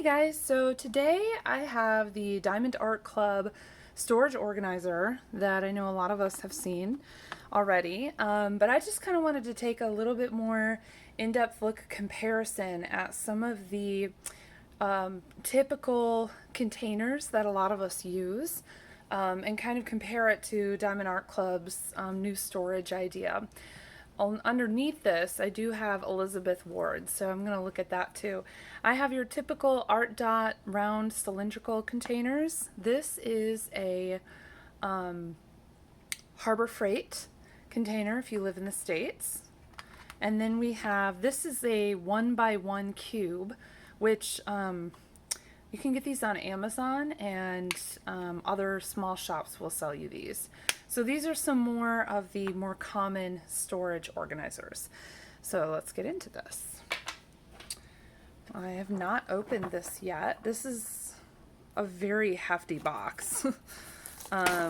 Guys, so today I have the Diamond Art Club storage organizer that I know a lot of us have seen already, but I just kind of wanted to take a little bit more in-depth look comparison at some of the typical containers that a lot of us use, and kind of compare it to Diamond Art Club's new storage idea. Underneath this, I do have Elizabeth Ward, so I'm going to look at that too. I have your typical Artdot round cylindrical containers. This is a Harbor Freight container if you live in the States. And then we have, this is a 1x1 cube, which you can get these on Amazon, and other small shops will sell you these. So these are some more of the more common storage organizers. So let's get into this. I have not opened this yet. This is a very hefty box. A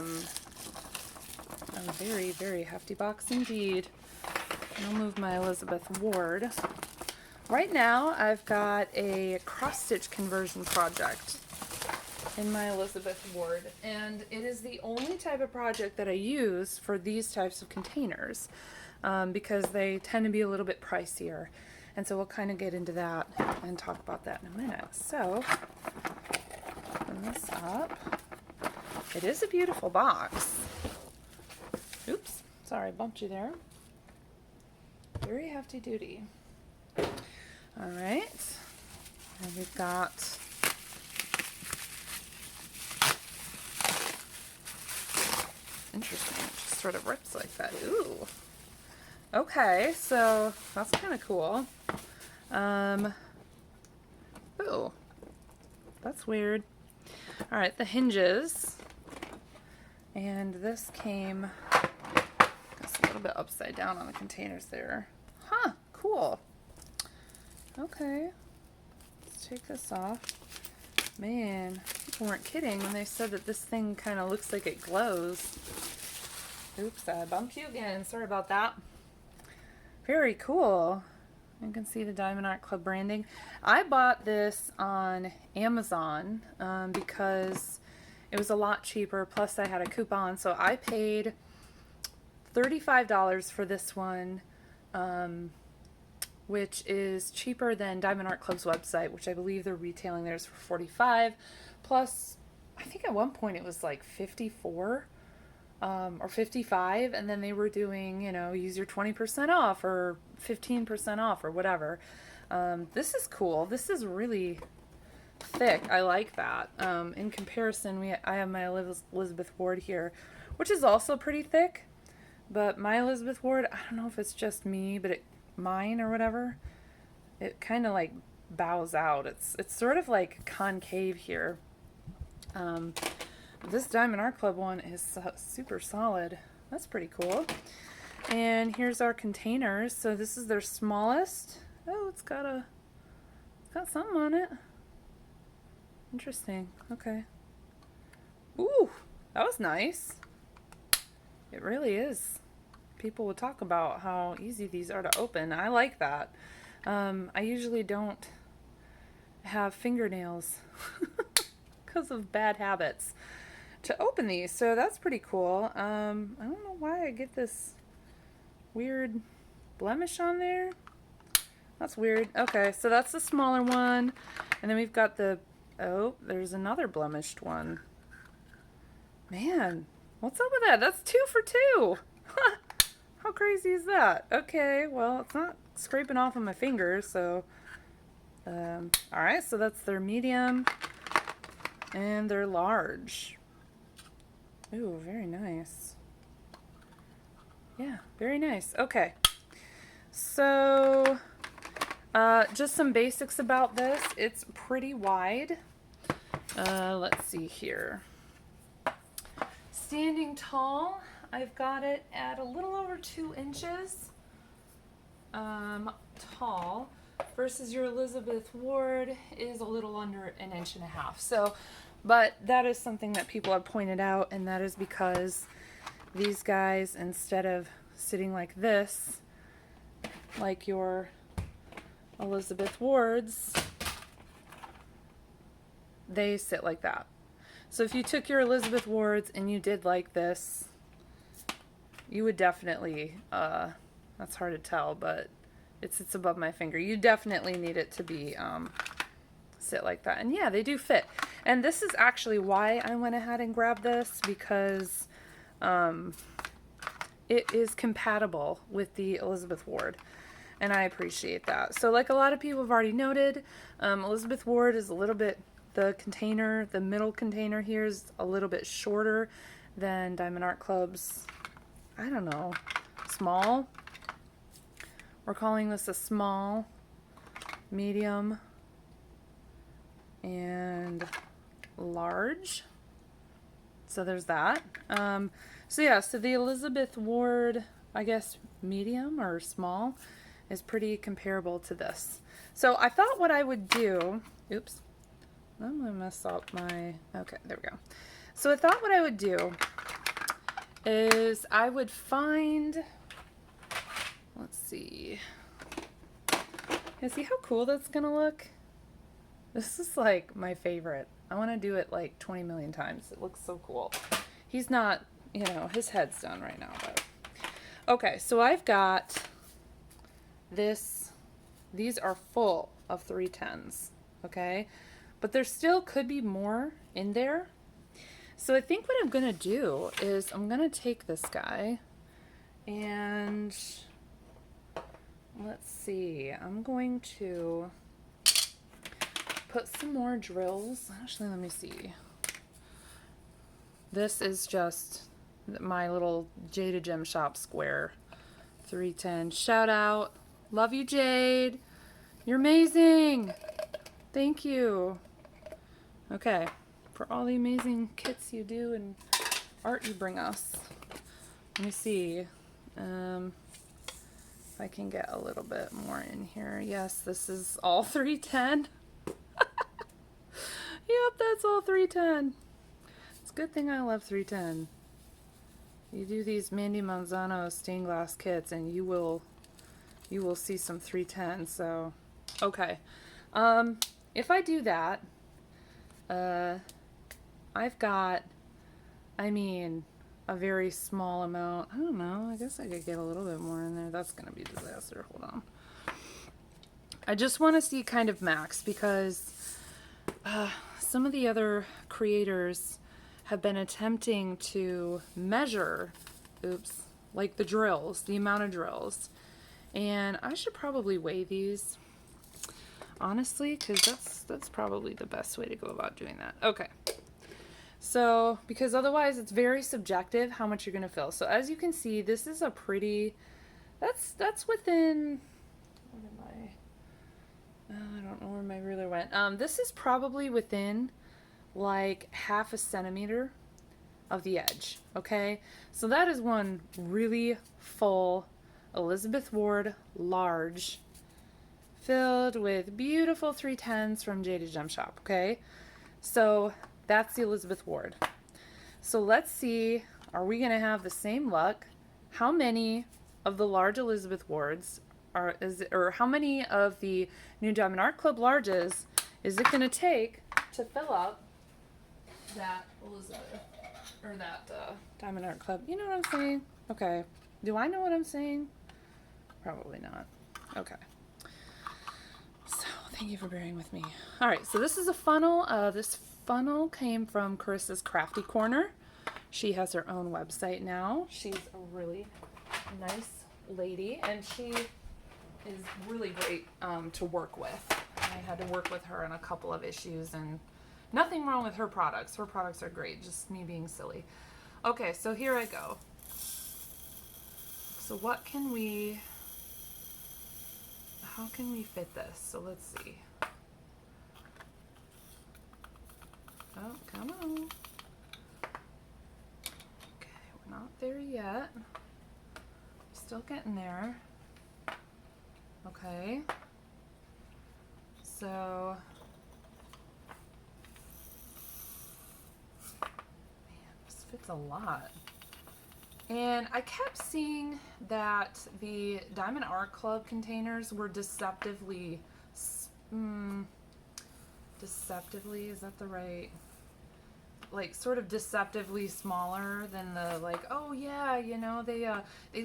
very, very hefty box indeed. I'll move my Elizabeth Ward. Right now I've got a cross-stitch conversion project in my Elizabeth Ward, and it is the only type of project that I use for these types of containers, because they tend to be a little bit pricier, and so we'll kind of get into that and talk about that in a minute. So open this up. It is a beautiful box. Oops, sorry, I bumped you there. Very hefty duty. All right, and we've got interesting, it just sort of rips like that. Ooh. Okay, so that's kind of cool. Ooh, that's weird. All right, the hinges, and this came, it's a little bit upside down on the containers there. Huh, cool. Okay, let's take this off. Man, people weren't kidding when they said that this thing kind of looks like it glows. Oops, I bumped you again. Sorry about that. Very cool. You can see the Diamond Art Club branding. I bought this on Amazon because it was a lot cheaper, plus I had a coupon, so I paid $35 for this one, which is cheaper than Diamond Art Club's website, which I believe they're retailing theirs for $45. Plus, I think at one point it was like $54 or $55, and then they were doing, you know, use your 20% off or 15% off or whatever. This is cool. This is really thick. I like that. In comparison, I have my Elizabeth Ward here, which is also pretty thick, but my Elizabeth Ward, I don't know if it's just me, but mine or whatever, it kind of like bows out. It's sort of like concave here. This Diamond Art Club one is super solid. That's pretty cool. And here's our containers. So this is their smallest. Oh, it's got something on it. Interesting. Okay. Ooh, that was nice. It really is. People would talk about how easy these are to open. I like that. I usually don't have fingernails because of bad habits to open these, so that's pretty cool. I don't know why I get this weird blemish on there. That's weird. Okay, so that's the smaller one, and then we've got oh, there's another blemished one. Man, what's up with that? That's 2 for 2. How crazy is that? Okay, well, it's not scraping off of my fingers, so alright, so that's their medium and their large. Ooh, very nice. Yeah, very nice. Okay, so just some basics about this. It's pretty wide. Let's see here. Standing tall, I've got it at a little over 2 inches tall, versus your Elizabeth Ward is a little under 1.5 inches. So, but that is something that people have pointed out, and that is because these guys, instead of sitting like this, like your Elizabeth Wards, they sit like that. So if you took your Elizabeth wards and you did like this, you would definitely, that's hard to tell, but it sits above my finger. You definitely need it to be, sit like that. And yeah, they do fit. And this is actually why I went ahead and grabbed this, because it is compatible with the Elizabeth ward. And I appreciate that. So like a lot of people have already noted, Elizabeth ward is a little bit, the container, the middle container here is a little bit shorter than Diamond Art Club's, I don't know, small. We're calling this a small, medium, and large. So there's that. So yeah, so the Elizabeth ward, I guess medium or small, is pretty comparable to this. So I thought what I would do, oops, I'm gonna mess up my, okay, there we go. So I thought what I would do is I would find, let's see, you see how cool that's gonna look? This is like my favorite. I want to do it like 20 million times. It looks so cool. He's not, you know, his head's done right now, but okay, so I've got this, these are full of 310s, okay? But there still could be more in there. So I think what I'm gonna do is I'm gonna take this guy and let's see, I'm going to put some more drills. Actually, let me see. This is just my little Jaded Gem Shop square 310. Shout out. Love you, Jade. You're amazing. Thank you. Okay, for all the amazing kits you do and art you bring us. Let me see if I can get a little bit more in here. Yes, this is all 310. Yep, that's all 310. It's a good thing I love 310. You do these Mandie Manzano stained glass kits and you will see some 310. So okay, if I do that, I've got, I mean, a very small amount. I don't know, I guess I could get a little bit more in there. That's gonna be a disaster. Hold on. I just want to see kind of max, because some of the other creators have been attempting to measure, oops, like the drills, the amount of drills. And I should probably weigh these, honestly, because that's probably the best way to go about doing that. Okay. So, because otherwise it's very subjective how much you're going to fill. So as you can see, this is a pretty, that's within, what am I? I don't know where my ruler went. This is probably within like ½ centimeter of the edge, okay? So that is one really full Elizabeth ward large filled with beautiful 310s from Jaded Gem Shop, okay? So that's the Elizabeth ward. So let's see, are we gonna have the same luck? How many of the large Elizabeth wards or how many of the new Diamond Art Club larges is it gonna take to fill up that Elizabeth, or that Diamond Art Club? You know what I'm saying? Okay. Do I know what I'm saying? Probably not. Okay. So thank you for bearing with me. All right, so this is a funnel. This funnel came from Carissa's Crafty Corner. She has her own website now. She's a really nice lady, and she is really great to work with. I had to work with her on a couple of issues, and nothing wrong with her products. Her products are great, just me being silly. Okay, so here I go. So what can we, how can we fit this? So let's see. Oh, come on. Okay, we're not there yet. Still getting there. Okay. So, man, this fits a lot. And I kept seeing that the Diamond Art Club containers were deceptively deceptively, is that the right, like sort of deceptively smaller than the, like, oh yeah, you know, they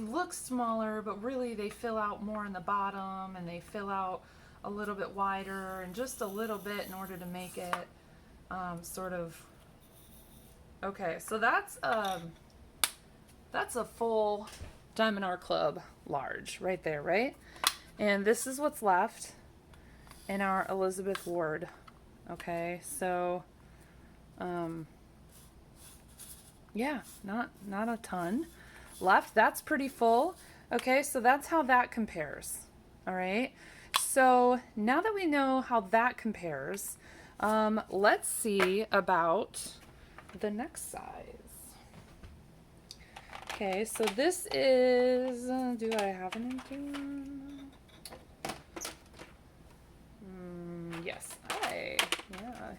look smaller, but really they fill out more in the bottom, and they fill out a little bit wider and just a little bit in order to make it sort of, okay, so that's a full Diamond Art Club large right there, right? And this is what's left in our Elizabeth Ward. Okay, so yeah, not a ton left. That's pretty full. Okay, so that's how that compares. All right, so now that we know how that compares, let's see about the next size. Okay, so this is, do I have an empty one? Yes, I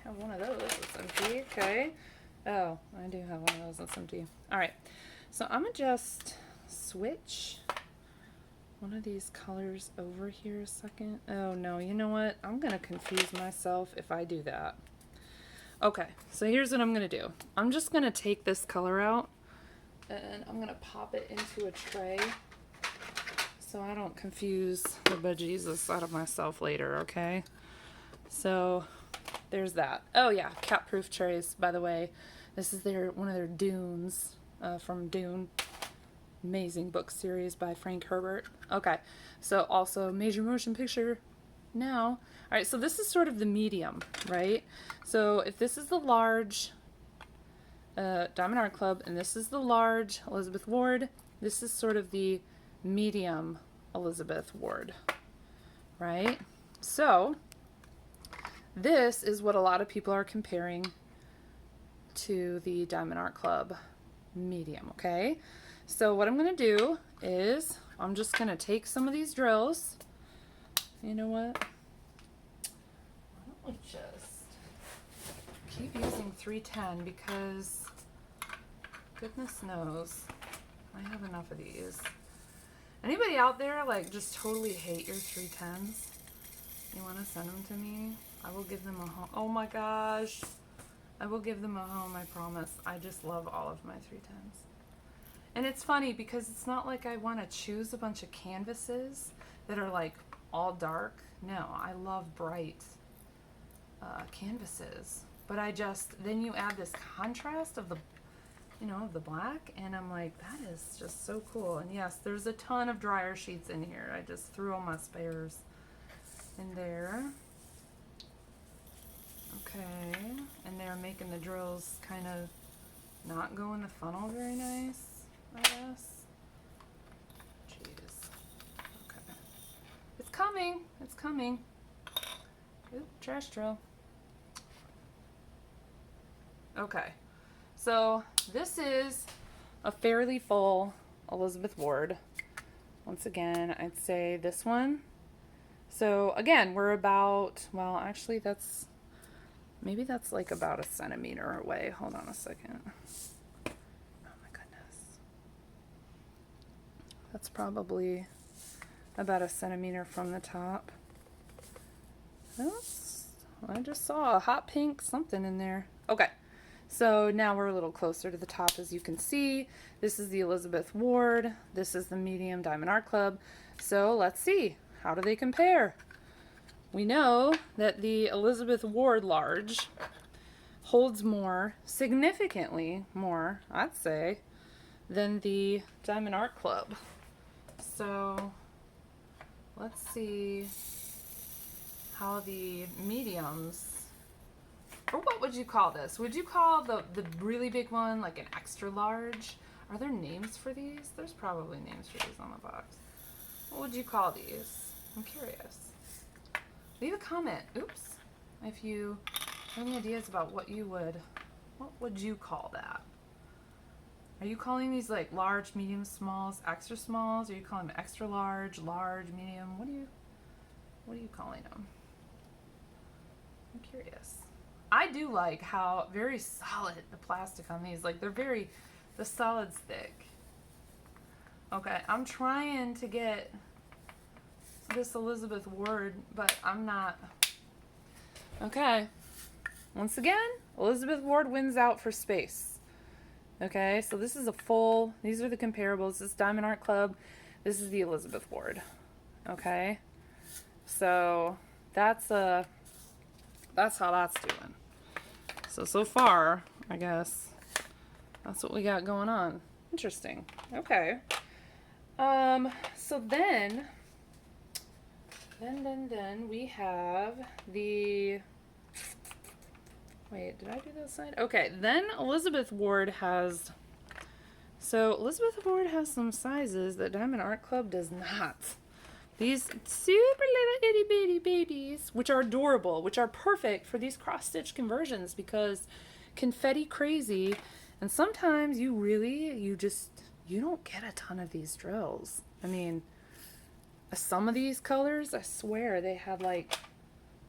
have one of those that's empty. Okay. Oh, I do have one of those that's empty. All right, so I'm gonna just switch one of these colors over here a second. Oh no, you know what? I'm gonna confuse myself if I do that. Okay, so here's what I'm gonna do. I'm just gonna take this color out and I'm gonna pop it into a tray so I don't confuse the bejesus out of myself later, okay? So there's that. Oh yeah, cat-proof trays, by the way. This is one of their Dunes from Dune. Amazing book series by Frank Herbert. Okay, so also major motion picture now. All right, so this is sort of the medium, right? So if this is the large Diamond Art Club and this is the large Elizabeth Ward, this is sort of the medium Elizabeth Ward, right? So this is what a lot of people are comparing to the Diamond Art Club medium, okay? So what I'm going to do is I'm just going to take some of these drills. You know what? Why don't we just keep using 310 because goodness knows I have enough of these. Anybody out there like just totally hate your 310s? You want to send them to me? I will give them a home. Oh my gosh. I will give them a home, I promise. I just love all of my 310s. And it's funny because it's not like I want to choose a bunch of canvases that are like all dark. No, I love bright canvases. But then you add this contrast of the, you know, of the black, and I'm like, that is just so cool. And yes, there's a ton of dryer sheets in here. I just threw all my spares in there. Okay, and they're making the drills kind of not go in the funnel very nice, I guess. Jeez. Okay. It's coming. It's coming. Oop, trash drill. Okay. So this is a fairly full Elizabeth Ward. Once again, I'd say this one. So again, we're about, well, actually maybe that's like about a centimeter away. Hold on a second. Oh my goodness. That's probably about a centimeter from the top. Oops, I just saw a hot pink something in there. Okay, so now we're a little closer to the top, as you can see. This is the Elizabeth Ward. This is the medium Diamond Art Club. So let's see, how do they compare? We know that the Elizabeth Ward large holds more, significantly more, I'd say, than the Diamond Art Club. So let's see how the mediums, or what would you call this? Would you call the really big one like an extra large? Are there names for these? There's probably names for these on the box. What would you call these? I'm curious. Leave a comment. Oops. If you have any ideas about what would you call that? Are you calling these like large, medium, smalls, extra smalls? Are you calling them extra large, medium? What are you calling them? I'm curious. I do like how very solid the plastic on these. Like the solid's thick. Okay, I'm trying to get this Elizabeth Ward, but I'm not. Okay, Once again, Elizabeth Ward wins out for space. Okay, so this is a full, these are the comparables. This is Diamond Art Club. This is the Elizabeth Ward. Okay, so that's how that's doing. So far, I guess that's what we got going on. Interesting. Okay. So then we have the, wait, did I do this side? Okay, then Elizabeth Ward has, so Elizabeth Ward has some sizes that Diamond Art Club does not. These super little itty bitty babies, which are adorable, which are perfect for these cross-stitch conversions because confetti crazy, and sometimes you don't get a ton of these drills. I mean, some of these colors, I swear, they had like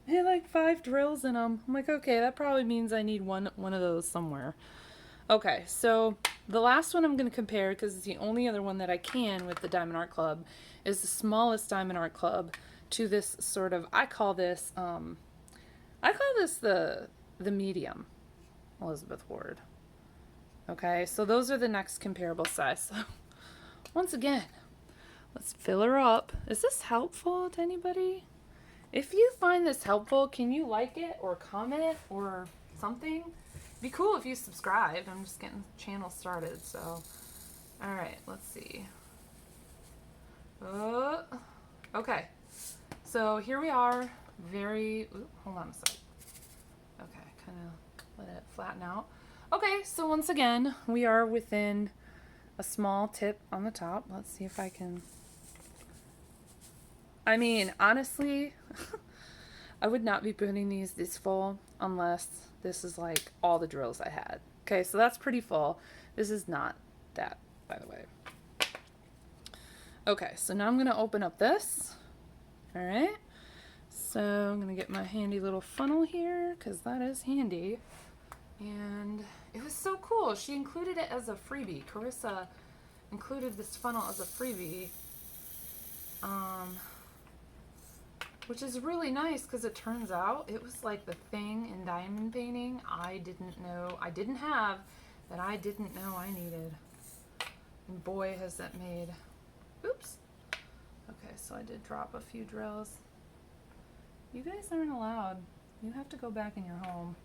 5 drills in them. I'm like, okay, that probably means I need one of those somewhere. Okay, so the last one I'm going to compare, because it's the only other one that I can with the Diamond Art Club, is the smallest Diamond Art Club to this sort of, I call this the medium Elizabeth Ward. Okay, so those are the next comparable size. So once again, let's fill her up. Is this helpful to anybody? If you find this helpful, can you like it or comment or something? It'd be cool if you subscribed. I'm just getting the channel started, so. All right, let's see. Okay, so here we are. Hold on a sec. Okay, kind of let it flatten out. Okay, so once again, we are within a small tip on the top. Let's see if I can. I mean, honestly, I would not be putting these this full unless this is like all the drills I had. Okay, so that's pretty full. This is not that, by the way. Okay, so now I'm going to open up this. All right. So I'm going to get my handy little funnel here because that is handy. And it was so cool. She included it as a freebie. Carissa included this funnel as a freebie. Which is really nice because it turns out it was like the thing in diamond painting I didn't have that I didn't know I needed. And boy, has that made, oops. Okay, so I did drop a few drills. You guys aren't allowed. You have to go back in your home.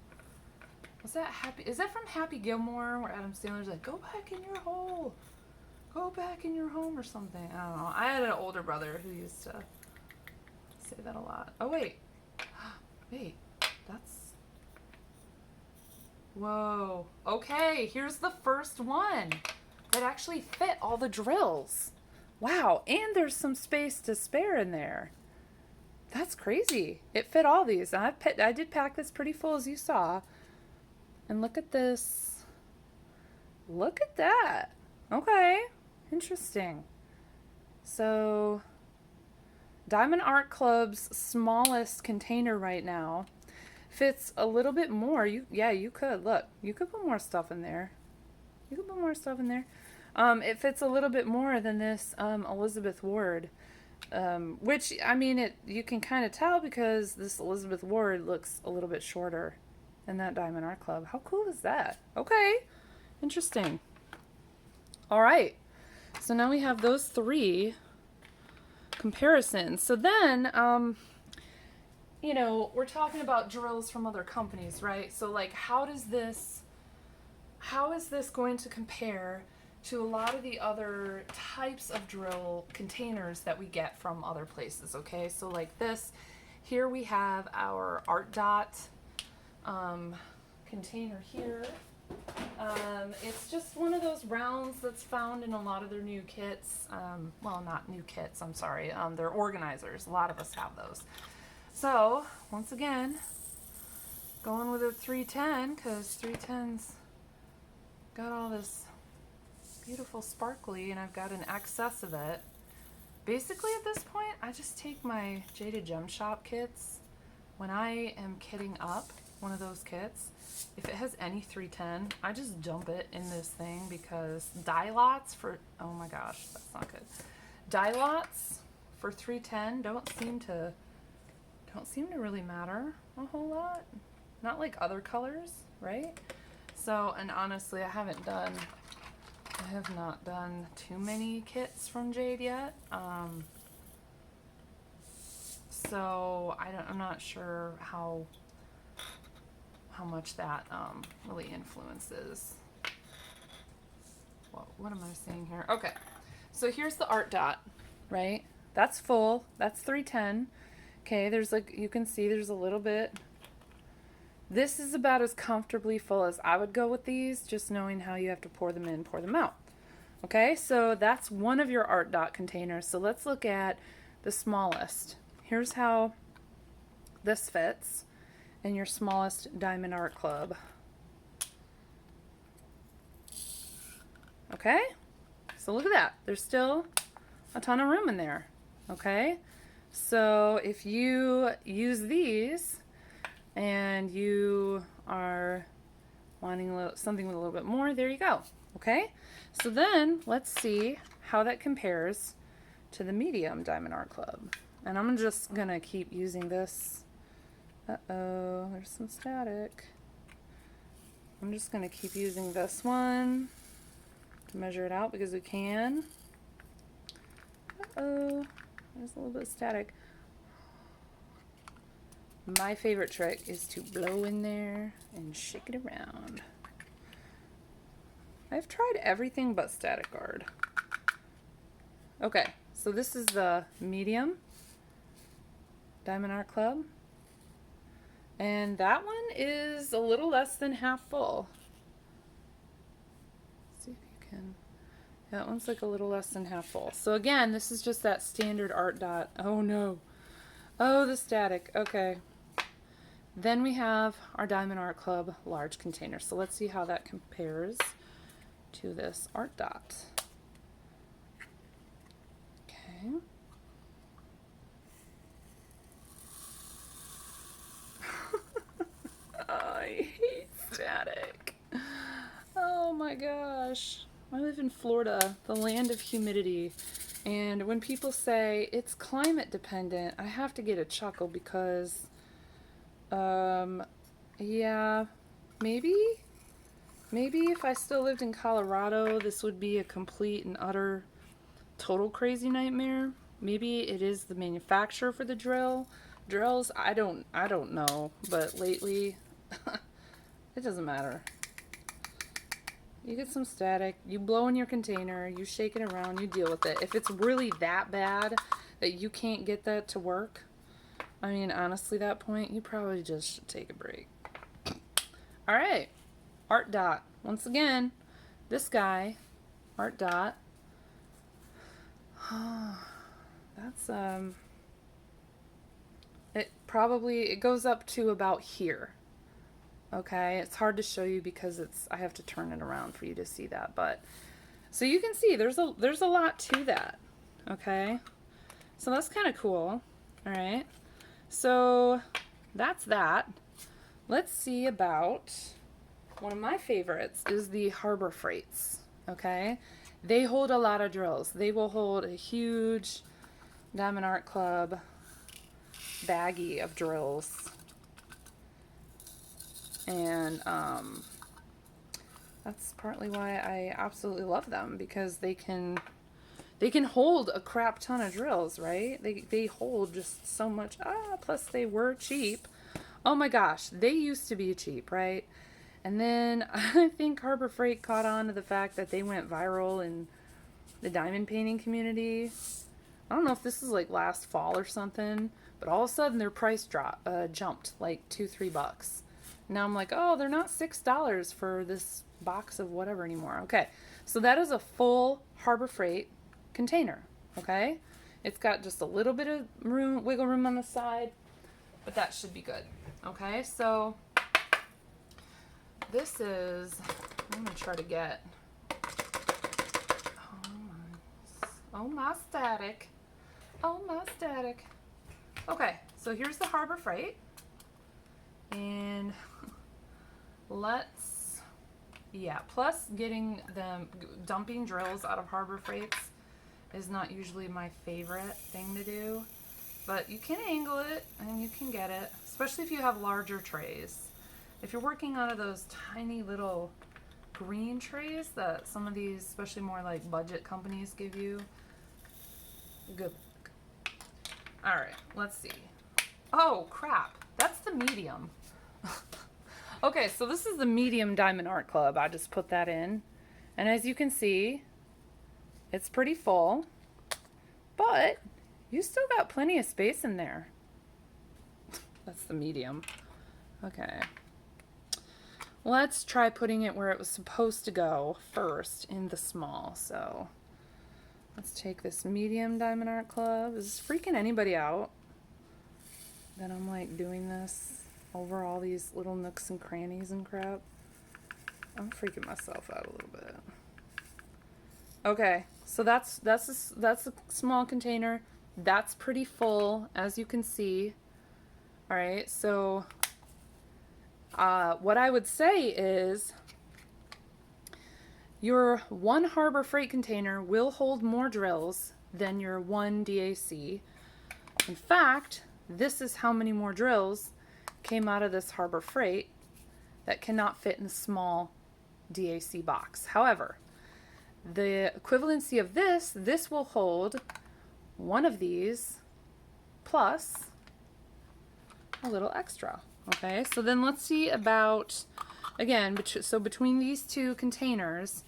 Was that is that from Happy Gilmore where Adam Sandler's like, go back in your hole. Go back in your home or something. I don't know. I had an older brother who used to say that a lot. Oh, wait. Wait. That's... Whoa. Okay, here's the first one that actually fit all the drills. Wow, and there's some space to spare in there. That's crazy. It fit all these. I did pack this pretty full, as you saw. And look at this. Look at that. Okay. Interesting. So, Diamond Art Club's smallest container right now fits a little bit more. You could. Look, you could put more stuff in there. You could put more stuff in there. It fits a little bit more than this Elizabeth Ward. Which, I mean, you can kind of tell because this Elizabeth Ward looks a little bit shorter than that Diamond Art Club. How cool is that? Okay. Interesting. All right. So now we have those 3 comparisons. So then, you know, we're talking about drills from other companies, right? So like, how is this going to compare to a lot of the other types of drill containers that we get from other places? Okay, so like this, here we have our Artdot container here. It's just one of those rounds that's found in a lot of their new kits. Well, not new kits, I'm sorry. They're organizers. A lot of us have those. So, once again, going with a 310 because 310's got all this beautiful sparkly and I've got an excess of it. Basically at this point, I just take my Jaded Gem Shop kits. When I am kitting up one of those kits, if it has any 310, I just dump it in this thing because die lots for, oh my gosh, that's not good. Die lots for 310 don't seem to really matter a whole lot. not like other colors, right? So, and honestly, I have not done too many kits from Jade yet. So I'm not sure how much that really influences. What am I saying here? Okay, so here's the Artdot, right? That's full. That's 310. Okay, there's like, you can see there's a little bit. This is about as comfortably full as I would go with these, just knowing how you have to pour them in, pour them out. Okay, so that's one of your Artdot containers. So let's look at the smallest. Here's how this fits in your smallest Diamond Art Club. Okay, so look at that. There's still a ton of room in there. Okay, so if you use these and you are wanting something with a little bit more, there you go. Okay, so then let's see how that compares to the medium Diamond Art Club. And I'm just gonna keep using this. Uh-oh, there's some static. I'm just gonna keep using this one to measure it out because we can. Uh-oh, there's a little bit of static. My favorite trick is to blow in there and shake it around. I've tried everything but static guard. Okay, so this is the medium Diamond Art Club. And that one is a little less than half full. Let's see if you can. That one's like a little less than half full. So again, this is just that standard Artdot. Oh no. Oh, the static. Okay. Then we have our Diamond Art Club large container. So let's see how that compares to this Artdot. Okay. I hate static. Oh my gosh. I live in Florida, the land of humidity. And when people say it's climate dependent, I have to get a chuckle because, yeah, maybe if I still lived in Colorado, this would be a complete and utter total crazy nightmare. Maybe it is the manufacturer for the drills. I don't know, but lately it doesn't matter. You get some static, you blow in your container, you shake it around, you deal with it. If it's really that bad that you can't get that to work, I mean, honestly, that point, you probably just should take a break. All right, Artdot. Once again, this guy, Artdot. That's it goes up to about here. Okay, it's hard to show you because I have to turn it around for you to see that, but so you can see there's a lot to that. Okay, so that's kind of cool. All right, so that's that. Let's see about one of my favorites is the Harbor Freights. Okay, they hold a lot of drills. They will hold a huge Diamond Art Club baggie of drills. And that's partly why I absolutely love them, because they can hold a crap ton of drills, right? They hold just so much. Plus they were cheap. Oh my gosh, they used to be cheap, right? And then I think Harbor Freight caught on to the fact that they went viral in the diamond painting community. I don't know if this is like last fall or something, but all of a sudden their price jumped like $2-3. Now I'm like, oh, they're not $6 for this box of whatever anymore. Okay, so that is a full Harbor Freight container. Okay, it's got just a little bit of wiggle room on the side, but that should be good. Okay, so this is, I'm gonna try to get, oh my static. Okay, so here's the Harbor Freight. And plus getting them, dumping drills out of Harbor Freights is not usually my favorite thing to do, but you can angle it and you can get it, especially if you have larger trays. if you're working out of those tiny little green trays that some of these, especially more like budget companies, give you, good luck. All right, let's see. Oh crap, that's the medium. Okay, so this is the medium Diamond Art Club. I just put that in, and as you can see, it's pretty full, but you still got plenty of space in there. That's the medium. Okay. Let's try putting it where it was supposed to go first, in the small. So let's take this medium Diamond Art Club. Is this freaking anybody out that I'm like doing this over all these little nooks and crannies and crap? I'm freaking myself out a little bit. Okay, so that's a small container. That's pretty full, as you can see. All right, so what I would say is your one Harbor Freight container will hold more drills than your one DAC. In fact, this is how many more drills came out of this Harbor Freight that cannot fit in the small DAC box. However, the equivalency of this will hold one of these plus a little extra. Okay, so then let's see about, again, so between these two containers,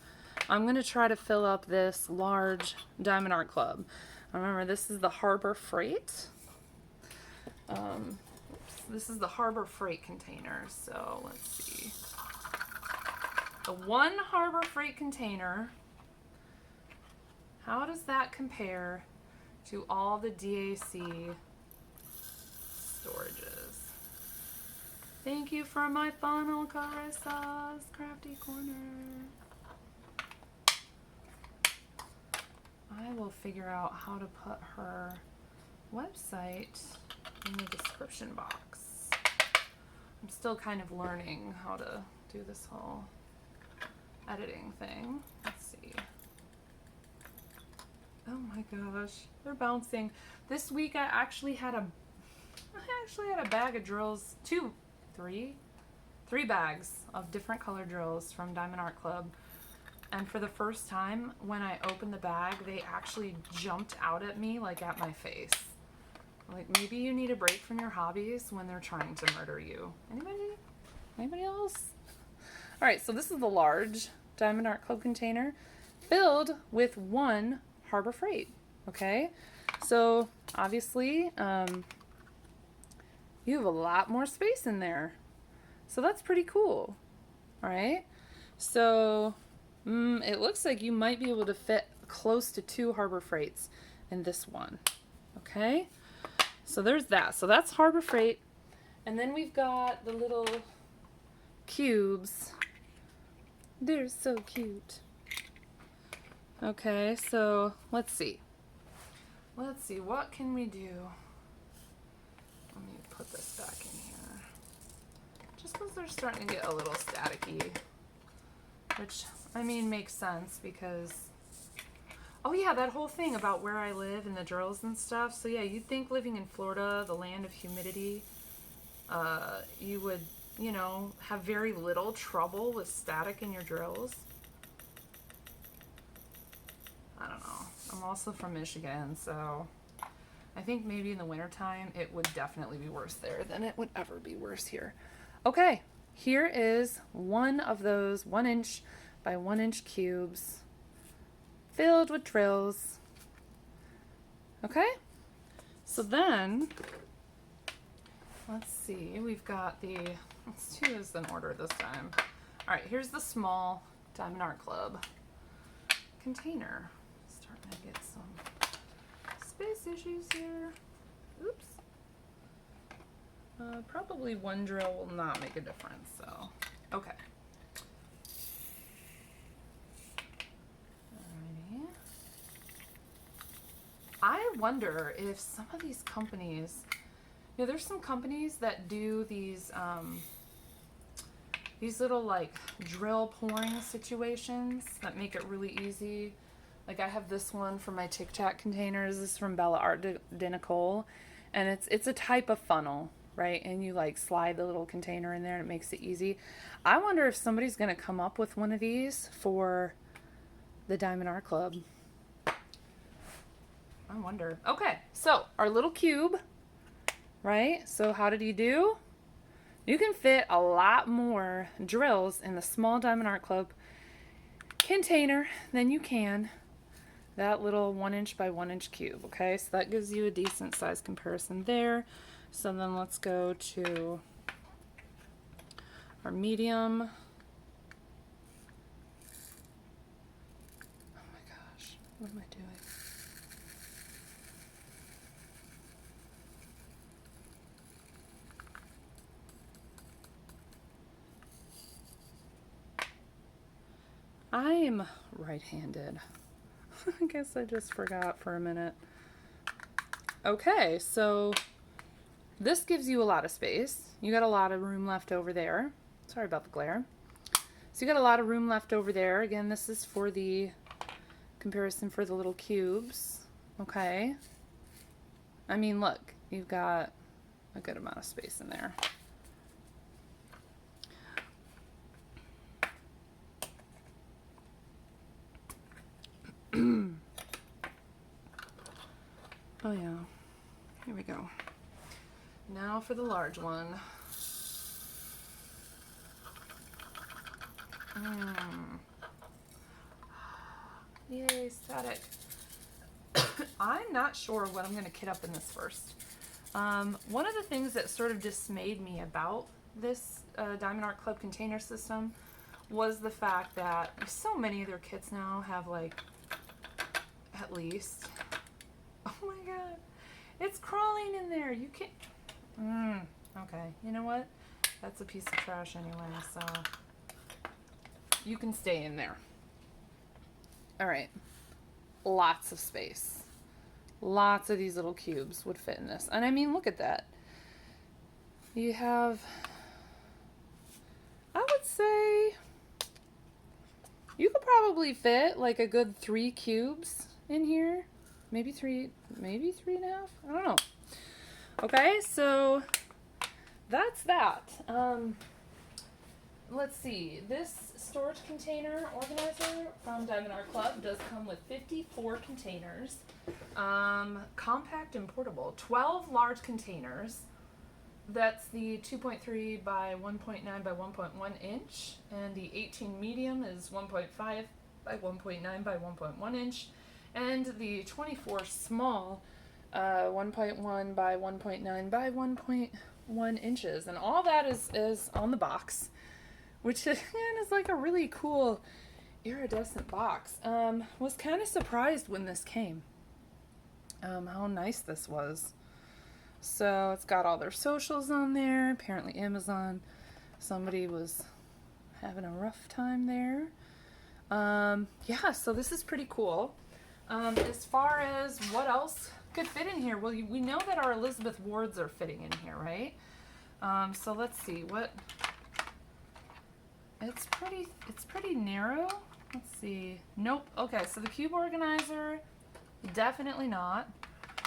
I'm going to try to fill up this large Diamond Art Club. Remember, this is the Harbor Freight. This is the Harbor Freight container, so let's see. The one Harbor Freight container, how does that compare to all the DAC storages? Thank you for my funnel, Carissa's Crafty Corner. I will figure out how to put her website in the description box. I'm still kind of learning how to do this whole editing thing. Let's see. Oh my gosh, they're bouncing. This week I actually had a bag of drills, three bags of different color drills from Diamond Art Club. And for the first time, when I opened the bag, they actually jumped out at me, like at my face. Like, maybe you need a break from your hobbies when they're trying to murder you. Anybody else? All right, so this is the large Diamond Art Club container filled with one Harbor Freight, okay? So obviously, you have a lot more space in there. So that's pretty cool, all right? So it looks like you might be able to fit close to 2 Harbor Freights in this one, okay? So there's that. So that's Harbor Freight. And then we've got the little cubes. They're so cute. Okay, so let's see. Let's see, what can we do? Let me put this back in here. Just because they're starting to get a little staticky. Which, I mean, makes sense because... Oh yeah, that whole thing about where I live and the drills and stuff. So yeah, you'd think living in Florida, the land of humidity, you would, you know, have very little trouble with static in your drills. I don't know. I'm also from Michigan, so I think maybe in the wintertime it would definitely be worse there than it would ever be worse here. Okay, here is one of those 1" by 1" cubes filled with drills. Okay, so then let's see, we've got let's do this in order this time. All right, here's the small Diamond Art Club container. Starting to get some space issues here. Oops. Probably one drill will not make a difference, so okay. Alrighty. I wonder if some of these companies, you know, there's some companies that do these little like drill pouring situations that make it really easy. Like I have this one for my Tic Tac containers. This is from Bella Art de Nicole, and it's a type of funnel. right? And you like slide the little container in there and it makes it easy. I wonder if somebody's going to come up with one of these for the Diamond Art Club. I wonder. Okay, so our little cube, right? So how did he do? You can fit a lot more drills in the small Diamond Art Club container than you can that little 1" by 1" cube. Okay, so that gives you a decent size comparison there. So then let's go to our medium. Oh my gosh, what am I doing? I'm right-handed. I guess I just forgot for a minute. Okay, so this gives you a lot of space. You got a lot of room left over there. Sorry about the glare. So you got a lot of room left over there. Again, this is for the comparison for the little cubes. Okay. I mean, look, you've got a good amount of space in there. Oh yeah, here we go. Now for the large one. Yay, static. I'm not sure what I'm going to kit up in this first. One of the things that sort of dismayed me about this Diamond Art Club container system was the fact that so many of their kits now have like at least, oh my god, it's crawling in there. You can't, okay, you know what? That's a piece of trash anyway, so you can stay in there. All right, lots of space. Lots of these little cubes would fit in this. And I mean, look at that. You have, I would say, you could probably fit like a good 3 cubes in here. Maybe 3, maybe 3.5. I don't know. Okay, so that's that. Let's see. This storage container organizer from Diamond Art Club does come with 54 containers. Compact and portable. 12 large containers. That's the 2.3 by 1.9 by 1.1 inch. And the 18 medium is 1.5 by 1.9 by 1.1 inch. And the 24 small, 1.1 by 1.9 by 1.1 inches. And all that is on the box, which again is like a really cool iridescent box. Was kind of surprised when this came, how nice this was. So it's got all their socials on there. Apparently Amazon, somebody was having a rough time there. Yeah, so this is pretty cool. As far as what else could fit in here, well, we know that our Elizabeth Wards are fitting in here, right? So let's see what. It's pretty narrow. Let's see. Nope. Okay, so the cube organizer, definitely not.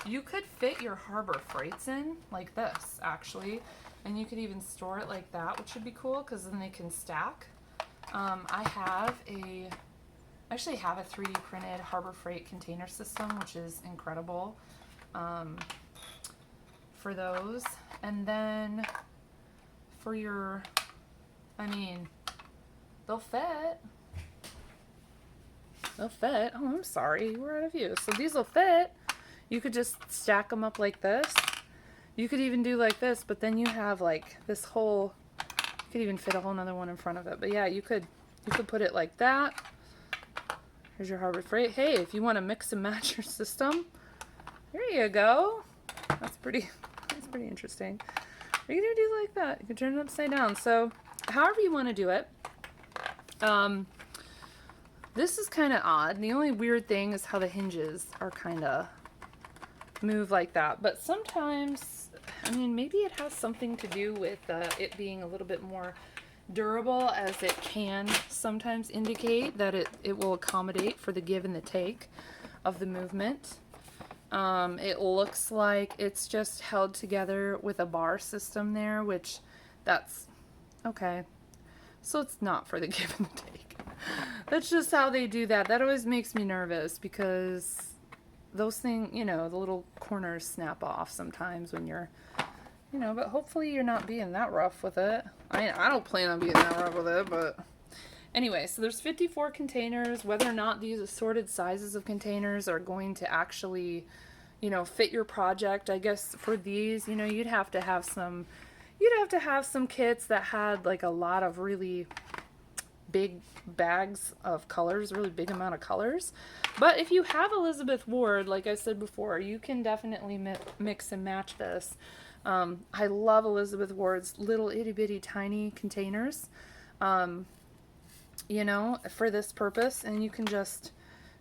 You could fit your Harbor Freights in like this, actually, and you could even store it like that, which would be cool because then they can stack. I actually have a 3D printed Harbor Freight container system, which is incredible for those. And then for your, I mean, they'll fit. They'll fit. Oh, I'm sorry, we're out of view. So these will fit. You could just stack them up like this. You could even do like this, but then you have like this whole, you could even fit a whole nother one in front of it. But yeah, you could put it like that. Here's your Harbor Freight. Hey, if you want to mix and match your system, there you go. That's pretty interesting. Or you can do like that. You can turn it upside down. So however you want to do it. This is kind of odd. The only weird thing is how the hinges are kind of move like that. But sometimes, I mean, maybe it has something to do with it being a little bit more durable, as it can sometimes indicate that it will accommodate for the give and the take of the movement. It looks like it's just held together with a bar system there, which that's okay. So it's not for the give and take. That's just how they do that. That always makes me nervous because those things, you know, the little corners snap off sometimes when you're, you know, but hopefully you're not being that rough with it. I don't plan on being that rough with it, but anyway, so there's 54 containers. Whether or not these assorted sizes of containers are going to actually, you know, fit your project, I guess for these, you know, you'd have to have some kits that had like a lot of really big bags of colors, really big amount of colors. But if you have Elizabeth Ward, like I said before, you can definitely mix and match this. I love Elizabeth Ward's little itty bitty tiny containers, you know, for this purpose, and you can just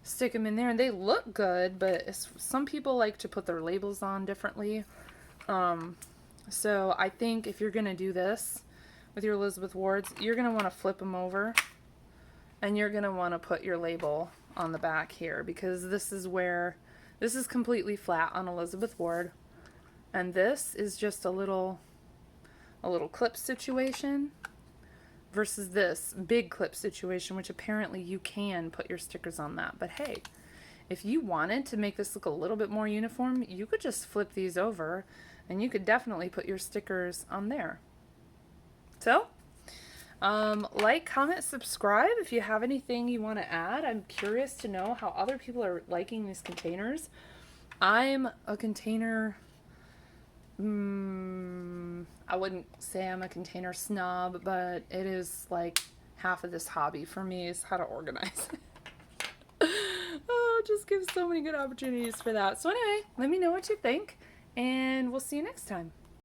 stick them in there and they look good, but some people like to put their labels on differently. So I think if you're going to do this with your Elizabeth Wards, you're going to want to flip them over and you're going to want to put your label on the back here, because this is completely flat on Elizabeth Ward, and this is just a little clip situation versus this big clip situation, which apparently you can put your stickers on that. But hey, if you wanted to make this look a little bit more uniform, you could just flip these over and you could definitely put your stickers on there. So, like, comment, subscribe if you have anything you want to add. I'm curious to know how other people are liking these containers. I'm a container, I wouldn't say I'm a container snob, but it is like half of this hobby for me is how to organize it. Oh, it just gives so many good opportunities for that. So anyway, let me know what you think, and we'll see you next time.